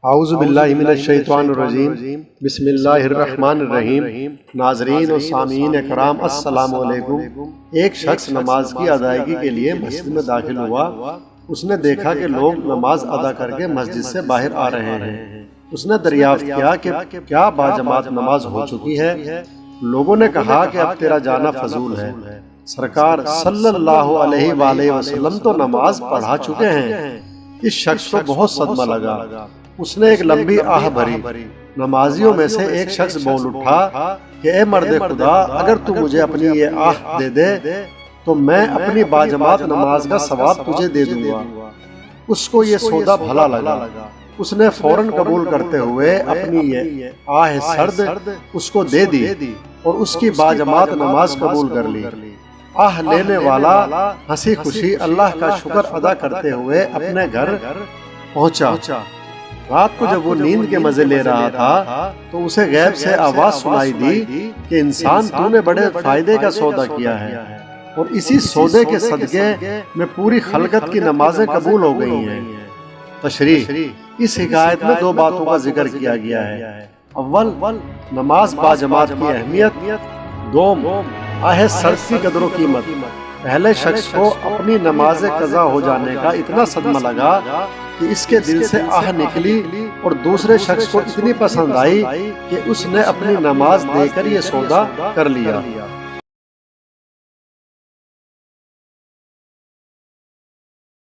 اعوذ باللہ من الشیطان الرجیم بسم اللہ الرحمن الرحیم۔ ناظرین و سامعین اکرام السلام علیکم۔ ایک شخص نماز کی ادائیگی کے لیے مسجد میں داخل ہوا۔ اس نے دیکھا کہ لوگ نماز ادا کر کے مسجد سے باہر آ رہے ہیں۔ اس نے دریافت کیا کہ کیا باجماعت نماز ہو چکی ہے؟ لوگوں نے کہا کہ اب تیرا جانا فضول ہے، سرکار صلی اللہ علیہ وآلہ وسلم تو نماز پڑھا چکے ہیں۔ اس شخص کو بہت صدمہ لگا۔ اس نے ایک لمبی آہ بھری۔ نمازیوں میں سے ایک شخص بول اٹھا کہ اے مرد خدا، اگر تو مجھے اپنی یہ آہ دے دے تو میں اپنی باجماعت نماز کا ثواب تجھے دے دوں گا۔ اس کو یہ سودا بھلا لگا۔ اس نے فوراً قبول کرتے ہوئے اپنی یہ آہ سرد اس کو دے دی اور اس کی باجماعت نماز قبول کر لی۔ آہ لینے والا ہنسی خوشی اللہ کا شکر ادا کرتے ہوئے اپنے گھر پہنچا۔ رات کو جب وہ نیند کے مزے لے رہا تھا تو اسے غیب سے آواز سنائی دی کہ انسان تو نے بڑے فائدے کا سودا کیا ہے، اور اسی سودے کے صدقے میں پوری خلقت کی نمازیں قبول ہو گئی ہیں۔ تشریح: اس حکایت میں دو باتوں کا ذکر کیا گیا ہے۔ اول، نماز باجماعت کی اہمیت۔ دوم، آہ سرد کی قدر و قیمت۔ پہلے شخص کو اپنی نماز قضا ہو جانے کا اتنا صدمہ لگا کہ اس کے دل سے آہ نکلی، اور دوسرے شخص کو اتنی پسند آئی کہ اس نے اپنی نماز دے کر یہ سودا کر لیا۔